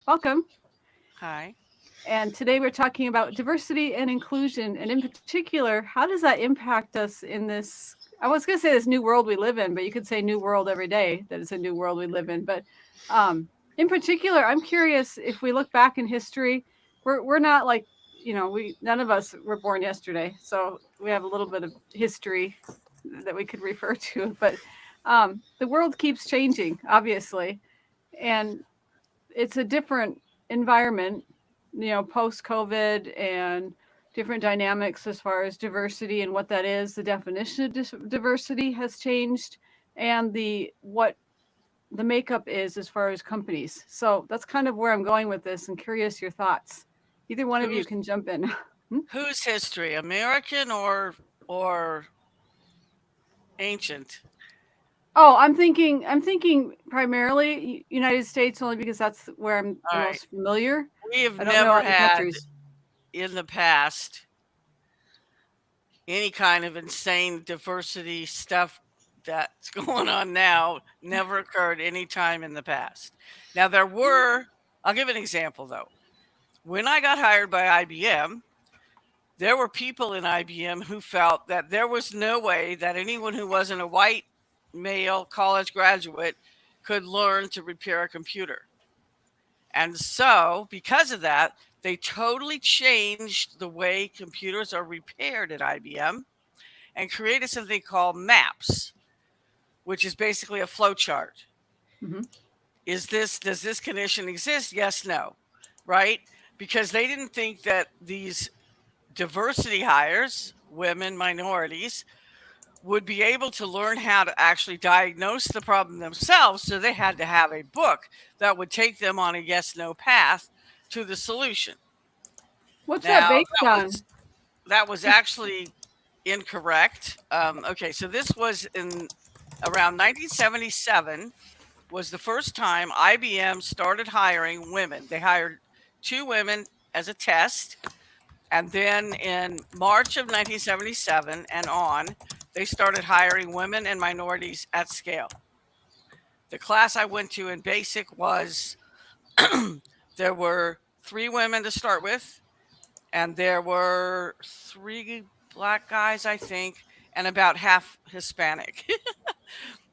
Welcome. Hi. And today we're talking about diversity and inclusion. And in particular, how does that impact us in this? I was going to say this new world we live in, but you could say new world every day that it's a new world we live in. But in particular, I'm curious if we look back in history, we're not like, we none of us were born yesterday. So we have a little bit of history that we could refer to. But the world keeps changing, obviously. And it's a different environment, post COVID and different dynamics as far as diversity and what that is. The definition of diversity has changed, and what the makeup is as far as companies. So that's kind of where I'm going with this, and curious your thoughts. Either one of you Who's can jump in. whose history? American or ancient? Oh, I'm thinking primarily United States only because that's where I'm All the right. most familiar. We have I don't know never other had countries. in the past any kind of insane diversity stuff that's going on now. Never occurred any time in the past. Now I'll give an example though. When I got hired by IBM, there were people in IBM who felt that there was no way that anyone who wasn't a white male college graduate could learn to repair a computer. And so, because of that, they totally changed the way computers are repaired at IBM and created something called MAPS, which is basically a flow chart. Hmm. Does this condition exist? Yes, no. Right? Because they didn't think that these diversity hires, women, minorities, would be able to learn how to actually diagnose the problem themselves. So they had to have a book that would take them on a yes no path to the solution. What's that Now, based on? that was actually incorrect. Okay, so this was in around 1977 was the first time IBM started hiring women. They hired two women as a test. And then in March of 1977 and on, they started hiring women and minorities at scale. The class I went to in basic was there were three women to start with, and there were three black guys, I think, and about half Hispanic.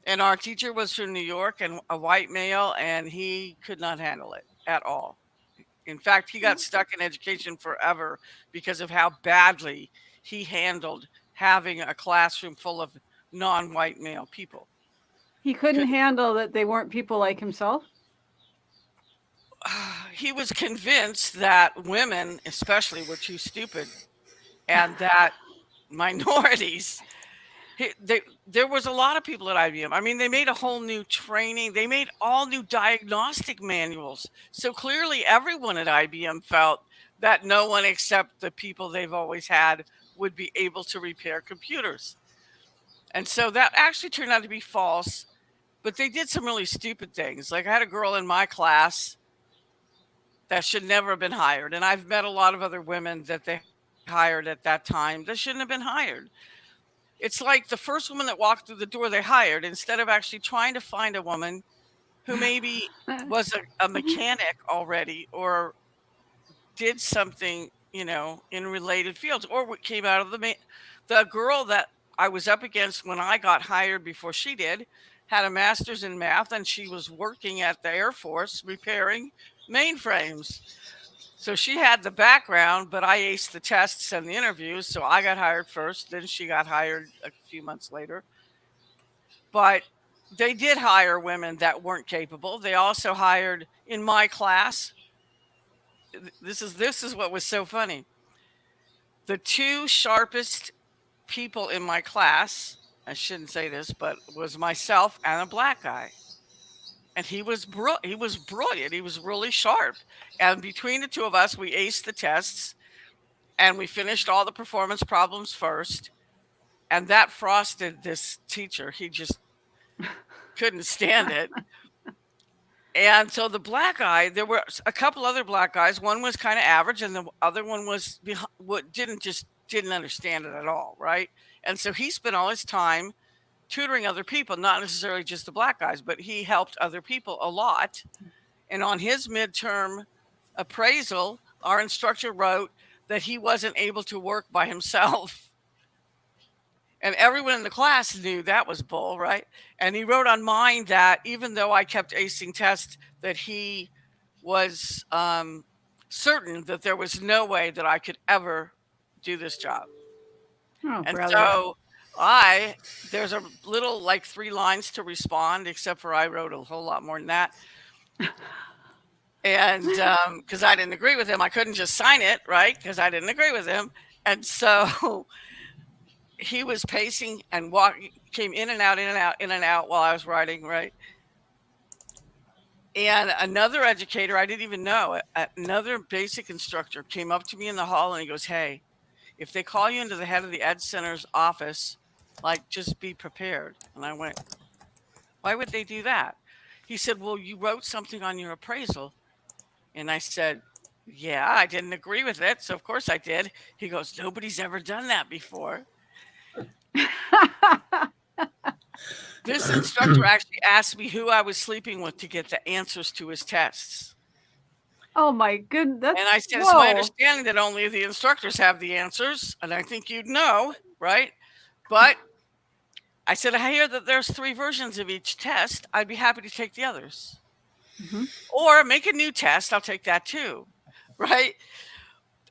And our teacher was from New York and a white male, and he could not handle it at all. In fact, he got stuck in education forever because of how badly he handled having a classroom full of non-white male people. He couldn't Couldn't handle that they weren't people like himself. he was convinced that women, especially, were too stupid, and that minorities. There was a lot of people at IBM. I mean, they made a whole new training. They made all new diagnostic manuals. So clearly, everyone at IBM felt that no one except the people they've always had would be able to repair computers. And so that actually turned out to be false. But they did some really stupid things. Like I had a girl in my class that should never have been hired. And I've met a lot of other women that they hired at that time that shouldn't have been hired. It's like the first woman that walked through the door they hired, instead of actually trying to find a woman who maybe was a mechanic already or did something, in related fields or what came out of the girl that I was up against when I got hired before she did had a master's in math and she was working at the Air Force repairing mainframes. So she had the background, but I aced the tests and the interviews. So I got hired first. Then she got hired a few months later. But they did hire women that weren't capable. They also hired in my class. This is what was so funny. The two sharpest people in my class, I shouldn't say this, but was myself and a black guy. And he was brilliant. He was really sharp. And between the two of us, we aced the tests and we finished all the performance problems first. And that frosted this teacher. He just couldn't stand it. And so the black guy, there were a couple other black guys. One was kind of average, and the other one was what didn't understand it at all, right? And so he spent all his time tutoring other people, not necessarily just the black guys, but he helped other people a lot. And on his midterm appraisal, our instructor wrote that he wasn't able to work by himself. And everyone in the class knew that was bull, right? And he wrote on mine that even though I kept acing tests, that he was certain that there was no way that I could ever do this job. Oh, And brother. so there's a little like 3 lines to respond, except for I wrote a whole lot more than that. And because I didn't agree with him, I couldn't just sign it, right? Because I didn't agree with him. And so he was pacing and came in and out, in and out, in and out while I was writing, right? And another educator, I didn't even know, another basic instructor came up to me in the hall and he goes, "Hey, if they call you into the head of the Ed Center's office, like just be prepared." And I went, "Why would they do that?" He said, "Well, you wrote something on your appraisal." And I said, "Yeah, I didn't agree with it. So of course I did." He goes, "Nobody's ever done that before." This instructor actually asked me who I was sleeping with to get the answers to his tests. Oh my goodness. And I said, "It's my understanding that only the instructors have the answers. And I think you'd know, right? But I said, I hear that there's 3 versions of each test. I'd be happy to take the others. Mm-hmm. Or make a new test. I'll take that too." Right?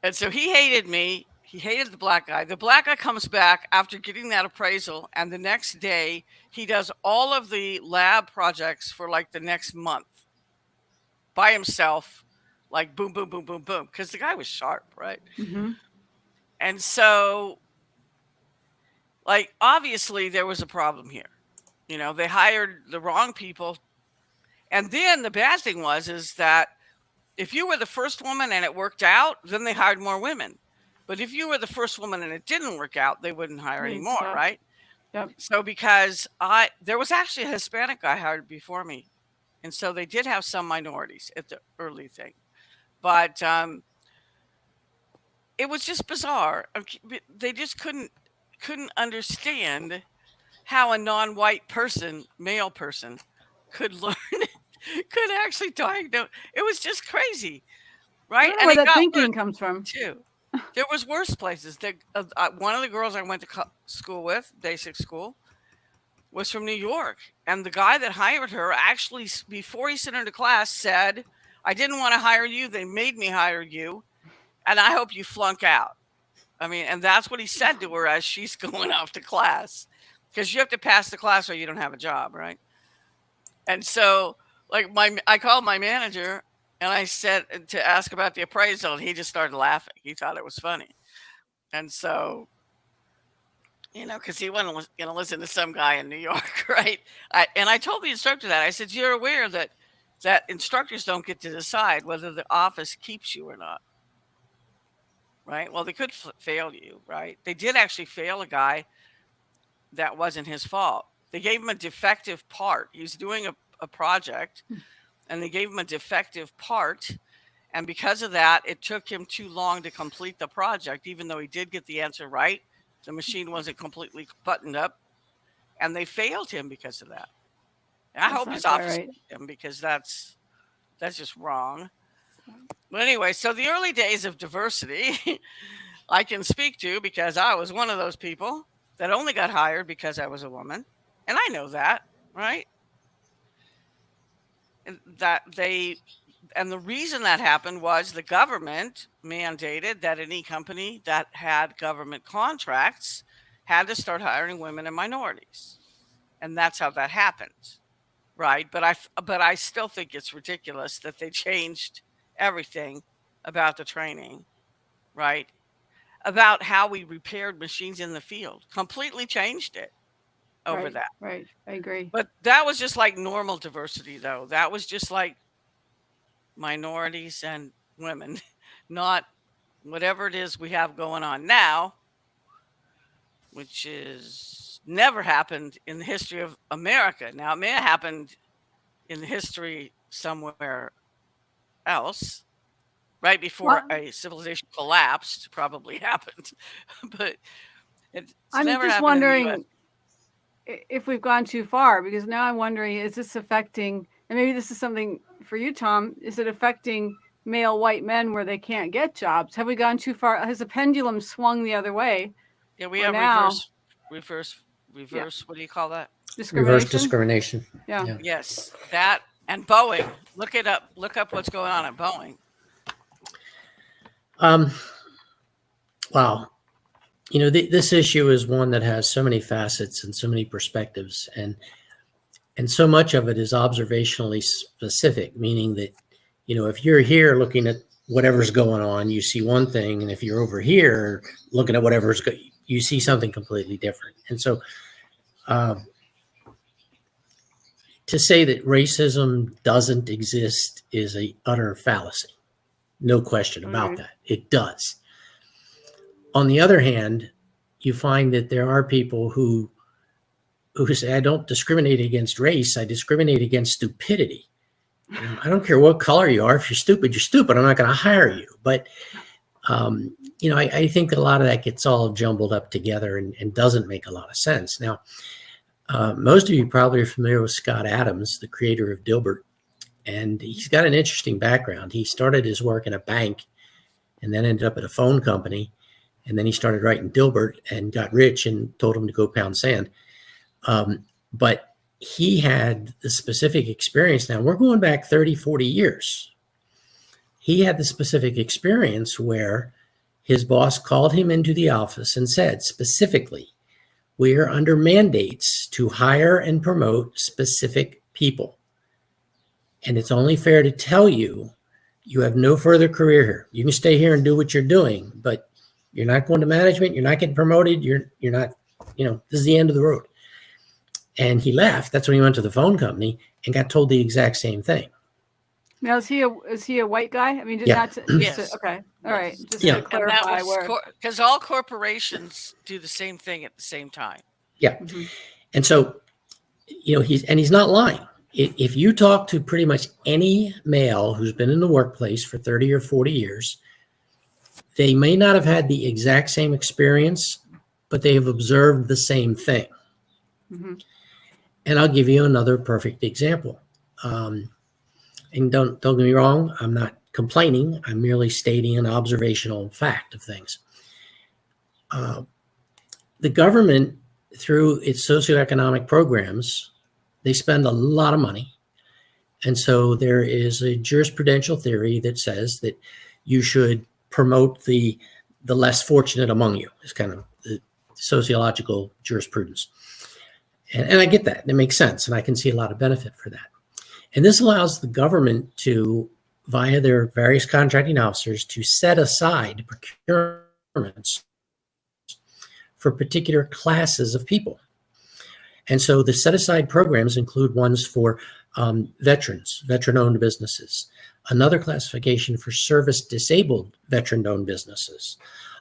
And so he hated me. He hated the black guy. The black guy comes back after getting that appraisal. And the next day, he does all of the lab projects for like the next month by himself. Like boom, boom, boom, boom, boom. Because the guy was sharp, right? Mm-hmm. And so, like, obviously there was a problem here. You know, they hired the wrong people. And then the bad thing is that if you were the first woman and it worked out, then they hired more women. But if you were the first woman and it didn't work out, they wouldn't hire anymore, right? Yep. So because there was actually a Hispanic guy hired before me. And so they did have some minorities at the early thing. But it was just bizarre. They just couldn't understand how a non-white person, male person, could learn, could actually diagnose. It was just crazy, right? I don't know where that thinking comes from. Too. There was worse places. One of the girls I went to school with, basic school, was from New York. And the guy that hired her actually, before he sent her to class, said, "I didn't want to hire you. They made me hire you. And I hope you flunk out." I mean, and that's what he said to her as she's going off to class. Because you have to pass the class or you don't have a job, right? And so, like, I called my manager and I said to ask about the appraisal, and he just started laughing. He thought it was funny. And so, you know, because he wasn't going to listen to some guy in New York, right? And I told the instructor that. I said, "You're aware that instructors don't get to decide whether the office keeps you or not, right? Well, they could fail you, right? They did actually fail a guy. That wasn't his fault. They gave him a defective part. He was doing a project, and they gave him a defective part. And because of that, it took him too long to complete the project, even though he did get the answer right. The machine wasn't completely buttoned up, and they failed him because of that. And I hope his office failed him, because that's just wrong. But anyway, so the early days of diversity, I can speak to because I was one of those people that only got hired because I was a woman. And I know that, right? And the reason that happened was the government mandated that any company that had government contracts had to start hiring women and minorities. And that's how that happened, right? But I still think it's ridiculous that they changed everything about the training, right? About how we repaired machines in the field. Completely changed it over that. Right. I agree. But that was just like normal diversity, though. That was just like minorities and women, not whatever it is we have going on now, which is never happened in the history of America. Now, it may have happened in the history somewhere else, right before a civilization collapsed, probably happened. But it's never happened in the US. If we've gone too far, because now I'm wondering, is this affecting And maybe this is something for you, Tom. Is it affecting male white men where they can't get jobs? Have we gone too far? Has the pendulum swung the other way? Yeah, we Where have now, reverse. yeah, What do you call that? Reverse discrimination? discrimination. Yeah. Yes, that and Boeing. Look it up. Look up what's going on at Boeing. Wow. You know, this issue is one that has so many facets and so many perspectives, and so much of it is observationally specific, meaning that, you know, if you're here looking at whatever's going on, you see one thing, and if you're over here looking at whatever's you see something completely different. And so to say that racism doesn't exist is a utter fallacy. No question about that. It does. On the other hand, you find that there are people who say, I don't discriminate against race, I discriminate against stupidity. You know, I don't care what color you are. If you're stupid, you're stupid. I'm not going to hire you. But, you know, I think a lot of that gets all jumbled up together and doesn't make a lot of sense. Now, most of you probably are familiar with Scott Adams, the creator of Dilbert. And he's got an interesting background. He started his work in a bank and then ended up at a phone company. And then he started writing Dilbert and got rich and told him to go pound sand. But he had the specific experience. Now we're going back 30, 40 years. He had the specific experience where his boss called him into the office and said specifically, we are under mandates to hire and promote specific people. And it's only fair to tell you, you have no further career here. You can stay here and do what you're doing, but you're not going to management. You're not getting promoted. You're not, you know, this is the end of the road. And he left. That's when he went to the phone company and got told the exact same thing. Now, is he a white guy? I mean, Yeah. not to, Yes. okay. All right. Just Yeah. to clarify where. Because all corporations do the same thing at the same time. Yeah. Mhm. And so, you know, he's not lying. If you talk to pretty much any male who's been in the workplace for 30 or 40 years, they may not have had the exact same experience, but they have observed the same thing. Mhm. And I'll give you another perfect example. And don't get me wrong, I'm not complaining. I'm merely stating an observational fact of things. The government, through its socioeconomic programs, they spend a lot of money. And so there is a jurisprudential theory that says that you should promote the less fortunate among you. It's kind of the sociological jurisprudence. And I get that. It makes sense. And I can see a lot of benefit for that. And this allows the government to, via their various contracting officers, to set aside procurements for particular classes of people. And so the set-aside programs include ones for veterans, veteran-owned businesses, another classification for service-disabled veteran-owned businesses,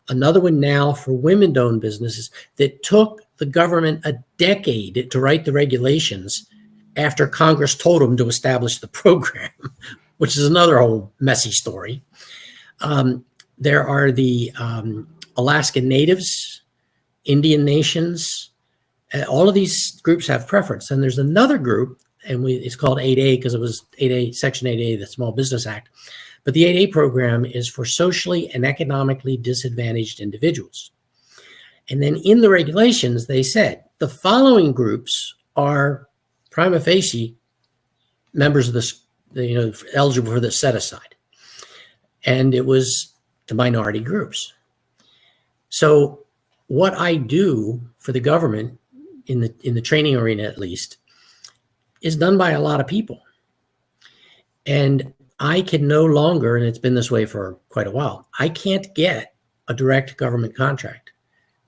another one now for women-owned businesses that took the government a decade to write the regulations after Congress told them to establish the program, which is another whole messy story. There are the Alaskan Natives, Indian nations. All of these groups have preference. And there's another group, and it's called 8A because it was 8A, Section 8A, the Small Business Act. But the 8A program is for socially and economically disadvantaged individuals. And then in the regulations, they said the following groups are prima facie members of this, you know, eligible for the set aside. And it was the minority groups. So what I do for the government in the training arena, at least, is done by a lot of people. And I can no longer, and it's been this way for quite a while, I can't get a direct government contract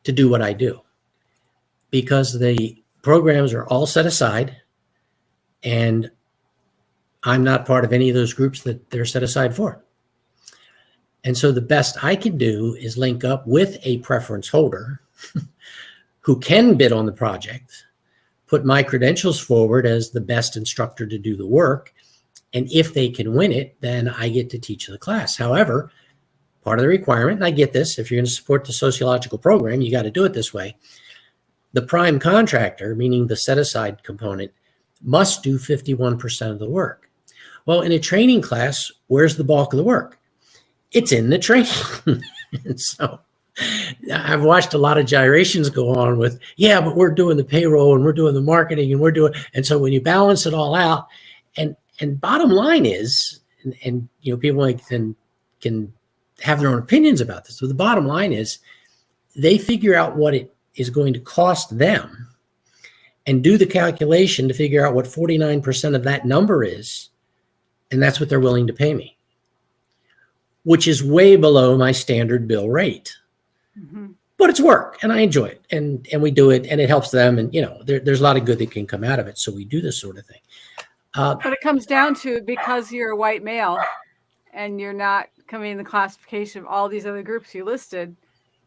to do what I do because the programs are all set aside and I'm not part of any of those groups that they're set aside for. And so the best I can do is link up with a preference holder who can bid on the project, put my credentials forward as the best instructor to do the work. And if they can win it, then I get to teach the class. However, part of the requirement, and I get this, if you're going to support the sociological program, you got to do it this way. The prime contractor, meaning the set-aside component, must do 51% of the work. Well, in a training class, where's the bulk of the work? It's in the training. And so I've watched a lot of gyrations go on with, yeah, but we're doing the payroll and we're doing the marketing and we're doing, and so when you balance it all out, and bottom line is, and people can have their own opinions about this. So the bottom line is they figure out what it is going to cost them and do the calculation to figure out what 49% of that number is. And that's what they're willing to pay me, which is way below my standard bill rate. Mm-hmm. But it's work and I enjoy it and we do it and it helps them. And, there's a lot of good that can come out of it. So we do this sort of thing. But it comes down to, because you're a white male and you're not coming in the classification of all these other groups you listed,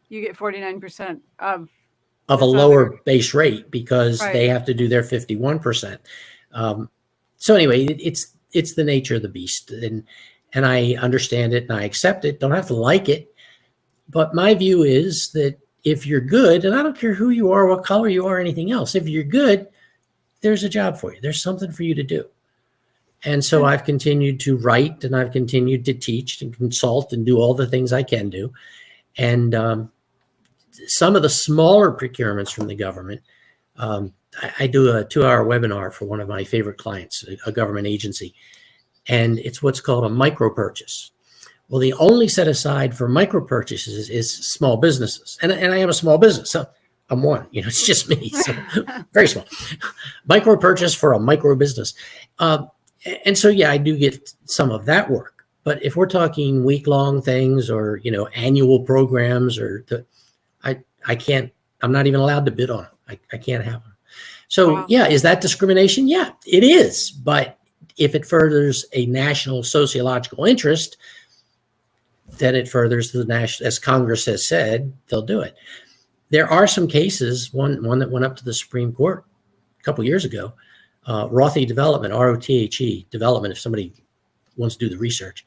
you get 49% of a lower base rate because right. They have to do their 51%. So anyway, it's the nature of the beast, and I understand it and I accept it. Don't have to like it, but my view is that if you're good, and I don't care who you are, what color you are, anything else, if you're good, there's a job for you. There's something for you to do. And so I've continued to write and I've continued to teach and consult and do all the things I can do. And some of the smaller procurements from the government, I do a 2-hour webinar for one of my favorite clients, a government agency, and it's what's called a micro purchase. Well, the only set aside for micro purchases is small businesses. And I am a small business, so I'm one, it's just me, so very small. Micro purchase for a micro business. And so, yeah, I do get some of that work. But if we're talking week-long things or, annual programs I can't, I'm not even allowed to bid on them. I can't have them. So, wow. Yeah, is that discrimination? Yeah, it is. But if it furthers a national sociological interest, then it furthers the national, as Congress has said, they'll do it. There are some cases, one that went up to the Supreme Court a couple years ago, Rothe Development, ROTHE Development, if somebody wants to do the research,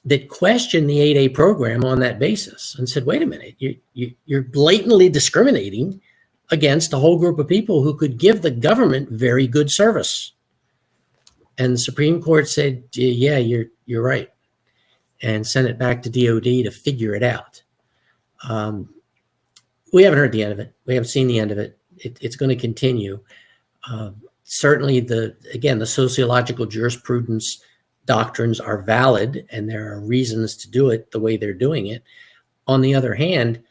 that questioned the 8A program on that basis and said, wait a minute, you're blatantly discriminating against a whole group of people who could give the government very good service. And the Supreme Court said, yeah, you're right, and sent it back to DOD to figure it out. We haven't heard the end of it. We haven't seen the end of it. It's going to continue. Certainly, the sociological jurisprudence doctrines are valid, and there are reasons to do it the way they're doing it. On the other hand,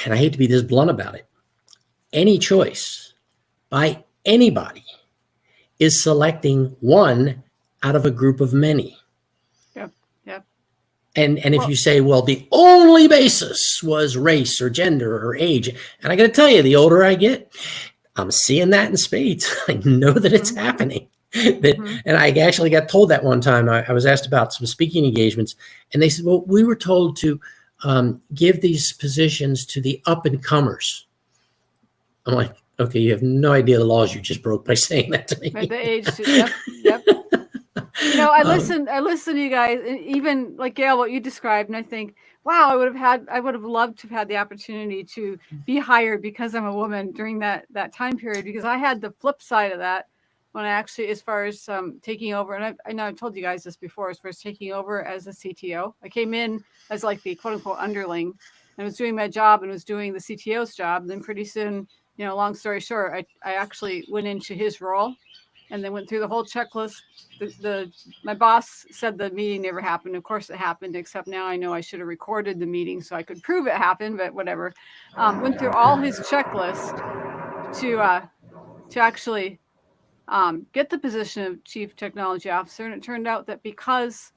and I hate to be this blunt about it, any choice by anybody is selecting one out of a group of many. Yep. And if you say, well, the only basis was race or gender or age, and I got to tell you, the older I get, I'm seeing that in spades. I know that it's happening. And I actually got told that one time. I was asked about some speaking engagements, and they said, well, we were told to give these positions to the up-and-comers. I'm like, okay, you have no idea the laws you just broke by saying that to me. Right, the age, yep. I listen to you guys, and even like Gail, what you described, and I think, wow, I would have loved to have had the opportunity to be hired because I'm a woman during that time period, because I had the flip side of that when I actually, as far as taking over, and I know I've told you guys this before, as far as taking over as a CTO, I came in as like the quote unquote underling, and was doing my job and was doing the CTO's job. And then pretty soon, long story short, I actually went into his role and then went through the whole checklist. My boss said the meeting never happened. Of course it happened, except now I know I should have recorded the meeting so I could prove it happened, but whatever. Went through all his checklist to actually get the position of Chief Technology Officer. And it turned out that because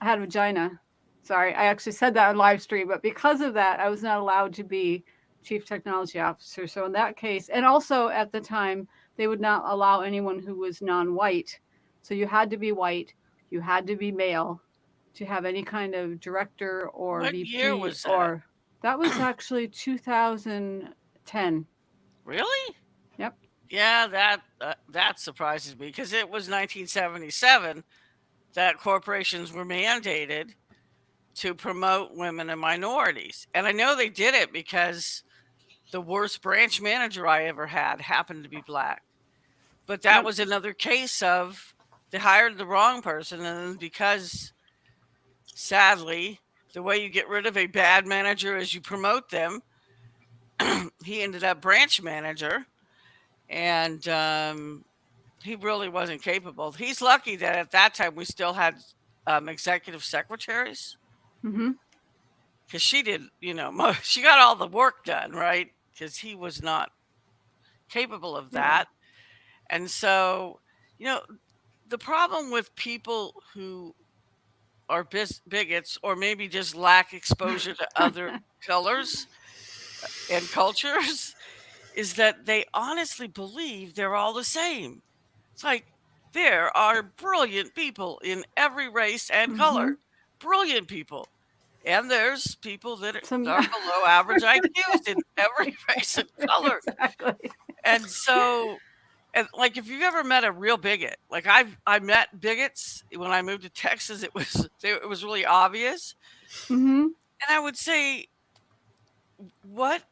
I had a vagina, sorry, I actually said that on live stream, but because of that, I was not allowed to be Chief Technology Officer. So in that case, and also at the time, they would not allow anyone who was non-white. So you had to be white, you had to be male to have any kind of director or What VP. year was that? Or that was actually 2010. Really? Yep. Yeah, that surprises me, because it was 1977 that corporations were mandated to promote women and minorities. And I know they did it because the worst branch manager I ever had happened to be black. But that Yep. was another case of they hired the wrong person, and because sadly, the way you get rid of a bad manager is you promote them. He ended up branch manager, and he really wasn't capable. He's lucky that at that time we still had executive secretaries, Mm-hmm. because she did, she got all the work done, right? Because he was not capable of Yeah. that. And so, you know, the problem with people who are bigots, or maybe just lack exposure to other colors and cultures, is that they honestly believe they're all the same. It's like there are brilliant people in every race and Mm-hmm. color, brilliant people. And there's people that Some are below average IQs in every race and color. exactly. And so, and like if you've ever met a real bigot, like I met bigots when I moved to Texas, it was really obvious. Mm-hmm. And I would say, what?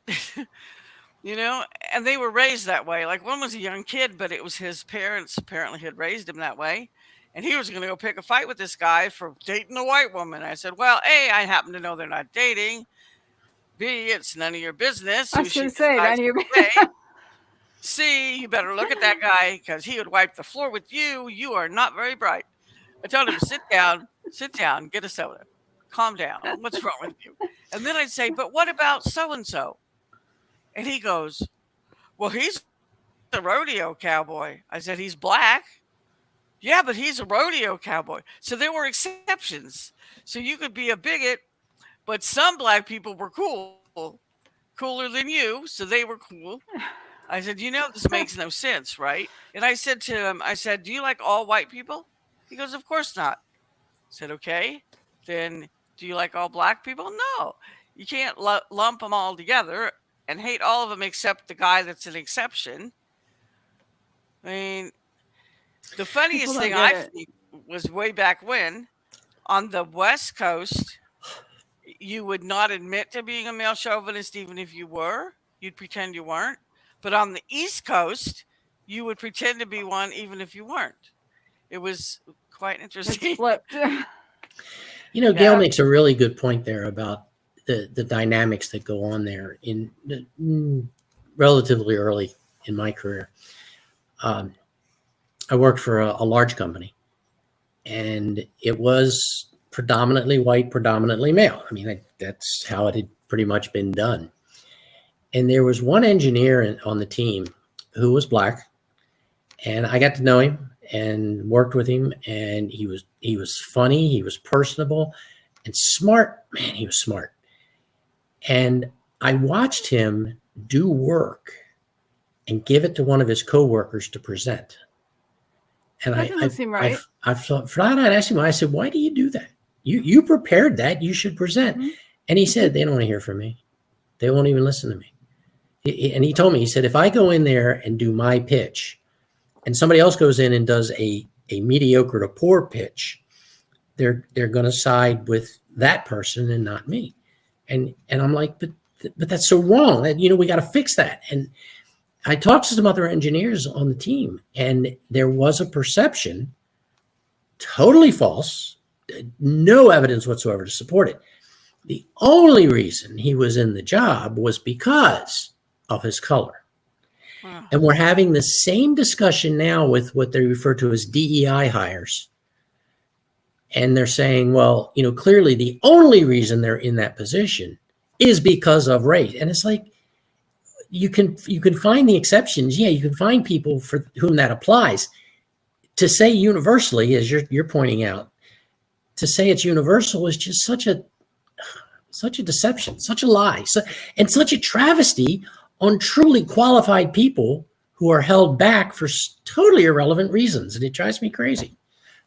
And they were raised that way. Like one was a young kid, but it was his parents apparently had raised him that way. And he was going to go pick a fight with this guy for dating a white woman. I said, well, A, I happen to know they're not dating. B, it's none of your business I who was she going to say, decides none of to date. C, you better look at that guy because he would wipe the floor with you. You are not very bright. I told him, sit down, get a soda, calm down. What's wrong with you? And then I'd say, but what about so and so? And he goes, well, he's a rodeo cowboy. I said, he's black. Yeah, but he's a rodeo cowboy. So there were exceptions. So you could be a bigot, but some black people were cooler than you. So they were cool. I said, this makes no sense, right? And I said to him, do you like all white people? He goes, of course not. I said, okay, then do you like all black people? No, you can't lump them all together and hate all of them except the guy that's an exception. I mean, the People funniest don't thing get I it. think was way back when on the West Coast, you would not admit to being a male chauvinist even if you were. You'd pretend you weren't. But on the East Coast, you would pretend to be one even if you weren't. It was quite It's interesting. flipped. Gail Yeah. makes a really good point there about the dynamics that go on there in relatively early in my career. I worked for a large company, and it was predominantly white, predominantly male. I mean, that's how it had pretty much been done. And there was one engineer on the team who was black, and I got to know him and worked with him, and he was funny, he was personable and smart. Man, he was smart. And I watched him do work and give it to one of his coworkers to present. And That doesn't seem right. I flat out asked him, I said, why do you do that? You prepared that, you should present. Mhm. And he said, they don't want to hear from me. They won't even listen to me. And he told me, he said, if I go in there and do my pitch and somebody else goes in and does a mediocre to poor pitch, they're going to side with that person and not me. And I'm like, but that's so wrong. That we got to fix that. And I talked to some other engineers on the team, and there was a perception, totally false, no evidence whatsoever to support it. The only reason he was in the job was because of his color. Wow. And we're having the same discussion now with what they refer to as DEI hires. And they're saying, well, clearly the only reason they're in that position is because of race. And it's like, you can find the exceptions. Yeah, you can find people for whom that applies. To say universally, as you're pointing out, to say it's universal is just such a deception, such a lie, and such a travesty on truly qualified people who are held back for totally irrelevant reasons. And it drives me crazy.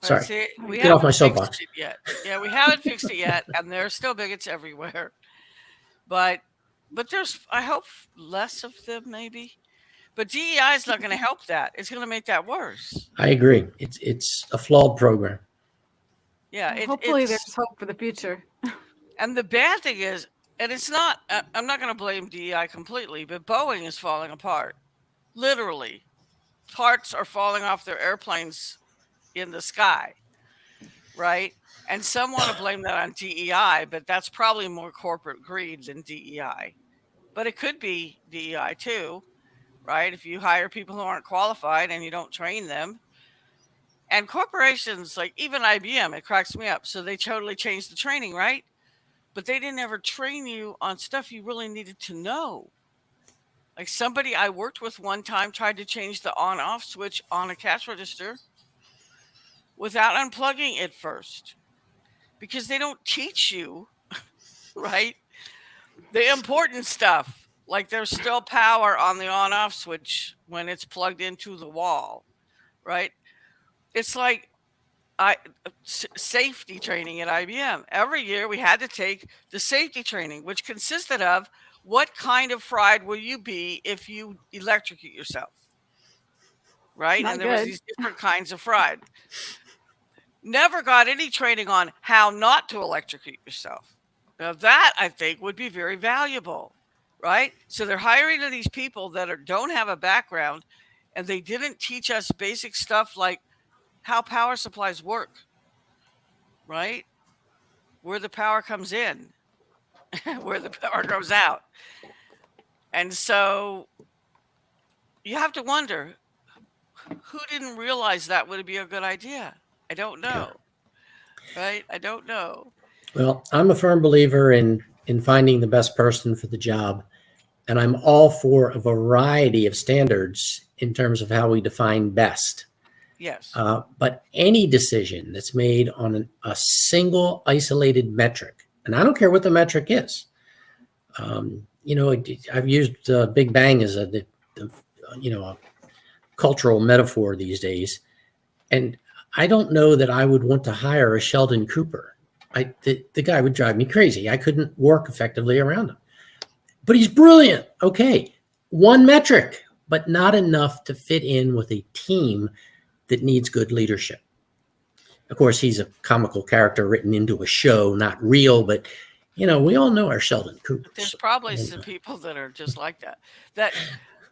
Sorry. See, we Get off my haven't soapbox. fixed it yet. Yeah, we haven't fixed it yet, and there are still bigots everywhere. But there's, I hope, less of them maybe. But DEI is not going to help that. It's going to make that worse. I agree. It's a flawed program. Yeah. Hopefully, there's hope for the future. And the bad thing is, and it's not, I'm not going to blame DEI completely, but Boeing is falling apart. Literally. parts are falling off their airplanes in the sky, right? And some want to blame that on DEI, but that's probably more corporate greed than DEI. But it could be DEI too, right? If you hire people who aren't qualified and you don't train them. And corporations, like even IBM, it cracks me up. So they totally changed the training, right? But they didn't ever train you on stuff you really needed to know. Like somebody I worked with one time tried to change the on off switch on a cash register without unplugging it first because they don't teach you, right? The important stuff. Like there's still power on the on off switch when it's plugged into the wall, right? It's like safety training at IBM. Every year we had to take the safety training, which consisted of what kind of fried will you be if you electrocute yourself, right? Not And there was good. these different kinds of fried. Never got any training on how not to electrocute yourself. Now that I think would be very valuable, right? So they're hiring these people that don't have a background, and they didn't teach us basic stuff like how power supplies work, right? Where the power comes in, where the power goes out. And so you have to wonder who didn't realize that would be a good idea? I don't know. Right? I don't know. Well, I'm a firm believer in finding the best person for the job, and I'm all for a variety of standards in terms of how we define best. Yes. But any decision that's made on a single isolated metric, and I don't care what the metric is. I've used Big Bang as a cultural metaphor these days, and I don't know that I would want to hire a Sheldon Cooper. The guy would drive me crazy. I couldn't work effectively around him. But he's brilliant. Okay, one metric, but not enough to fit in with a team that needs good leadership. Of course, he's a comical character written into a show, not real, but we all know our Sheldon Cooper. There's probably some people that are just like that.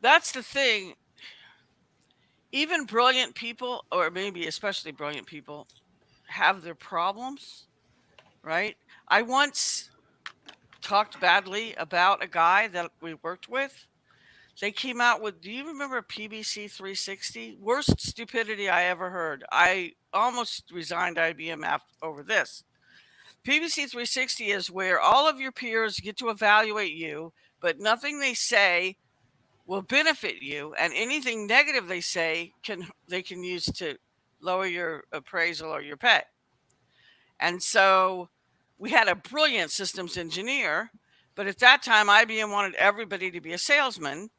That's the thing. Even brilliant people, or maybe especially brilliant people, have their problems, right? I once talked badly about a guy that we worked with. They came out with, do you remember PBC 360? Worst stupidity I ever heard. I almost resigned IBM over this. PBC 360 is where all of your peers get to evaluate you, but nothing they say will benefit you, and anything negative they say they can use to lower your appraisal or your pay. And so we had a brilliant systems engineer, but at that time IBM wanted everybody to be a salesman.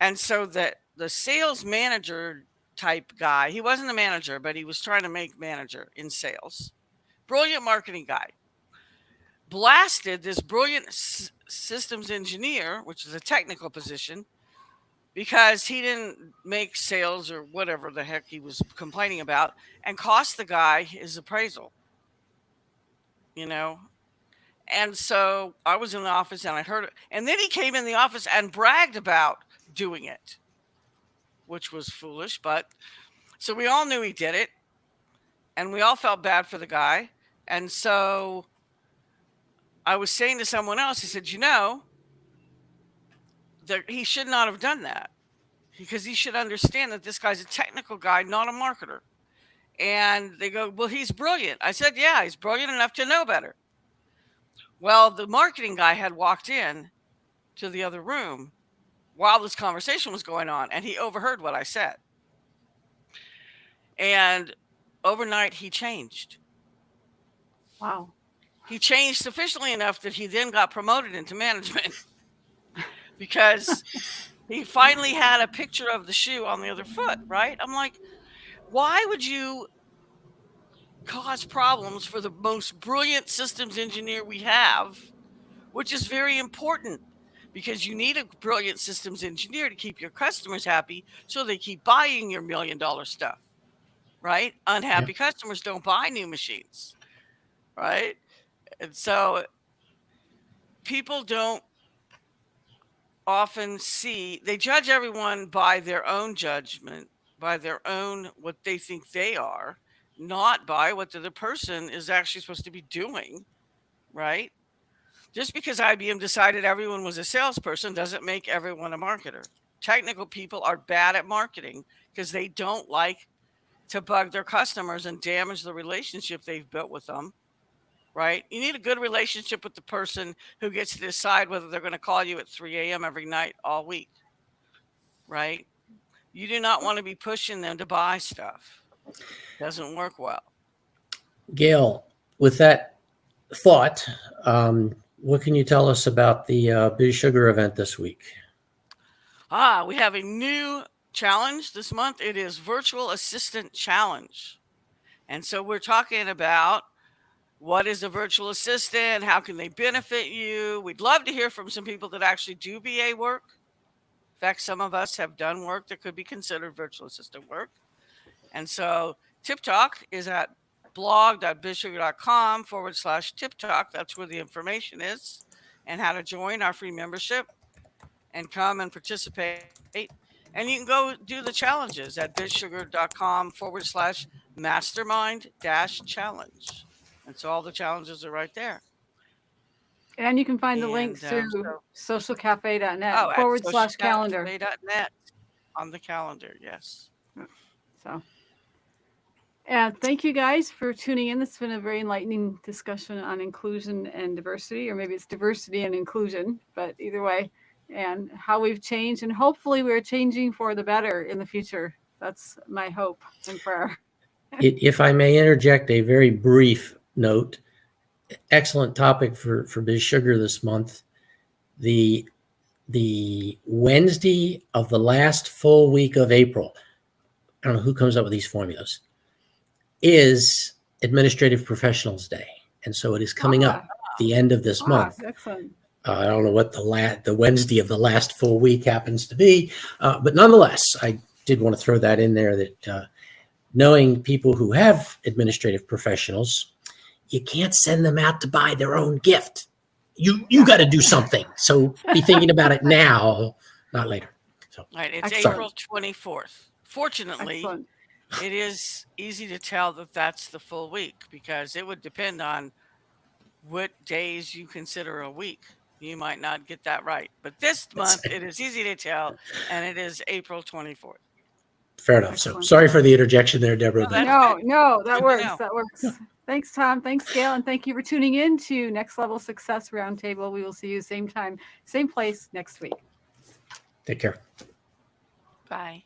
And so the sales manager type guy, he wasn't a manager, but he was trying to make manager in sales. Brilliant marketing guy. Blasted this brilliant systems engineer, which is a technical position, because he didn't make sales or whatever the heck he was complaining about, and cost the guy his appraisal. And so I was in the office and I heard it. And then he came in the office and bragged about doing it, which was foolish. But so we all knew he did it, and we all felt bad for the guy. And so I was saying to someone else, he said, that he should not have done that, because he should understand that this guy's a technical guy, not a marketer. And they go, well, he's brilliant. I said, yeah, he's brilliant enough to know better. Well, the marketing guy had walked in to the other room while this conversation was going on, and he overheard what I said. And overnight, he changed. Wow. He changed sufficiently enough that he then got promoted into management because he finally had a picture of the shoe on the other foot, right? I'm like, why would you cause problems for the most brilliant systems engineer we have, which is very important, because you need a brilliant systems engineer to keep your customers happy so they keep buying your $1 million stuff, right? Unhappy customers don't buy new machines, right? And so people don't often see, they judge everyone by their own judgment, by their own, what they think they are, not by what the other person is actually supposed to be doing, right? Just because IBM decided everyone was a salesperson doesn't make everyone a marketer. Technical people are bad at marketing because they don't like to bug their customers and damage the relationship they've built with them, right? You need a good relationship with the person who gets to decide whether they're going to call you at 3 a.m. every night all week, right? You do not want to be pushing them to buy stuff. Doesn't work well. Gail, with that thought, what can you tell us about the Biz Sugar event this week? We have a new challenge this month. It is Virtual Assistant Challenge. And so we're talking about what is a virtual assistant? How can they benefit you? We'd love to hear from some people that actually do VA work. In fact, some of us have done work that could be considered virtual assistant work. And so Tip Talk is at blog.bizsugar.com/Tip Talk. That's where the information is and how to join our free membership and come and participate. And you can go do the challenges at bizsugar.com/mastermind-challenge. And so all the challenges are right there. And you can find the links to socialcafe.net /calendar. socialcafe.net on the calendar. Yes. So, and thank you guys for tuning in. It's been a very enlightening discussion on inclusion and diversity, or maybe it's diversity and inclusion, but either way, and how we've changed. And hopefully we're changing for the better in the future. That's my hope and prayer. If I may interject a very brief note, excellent topic for Biz Sugar this month. The Wednesday of the last full week of April, I don't know who comes up with these formulas, is Administrative Professionals Day. And so it is coming up the end of this month. Excellent. I don't know what the Wednesday of the last full week happens to be, but nonetheless, I did want to throw that in there that knowing people who have administrative professionals, you can't send them out to buy their own gift. You got to do something. So be thinking about it now, not later. So, right, it's Excellent. April 24th. Fortunately, Excellent. it is easy to tell that that's the full week because it would depend on what days you consider a week. You might not get that right. But this month, it is easy to tell, and it is April 24th. Fair enough. Excellent. So sorry for the interjection there, Deborah. No, that Good to works. know. That works. Thanks, Tom. Thanks, Gail. And thank you for tuning in to Next Level Success Roundtable. We will see you same time, same place next week. Take care. Bye.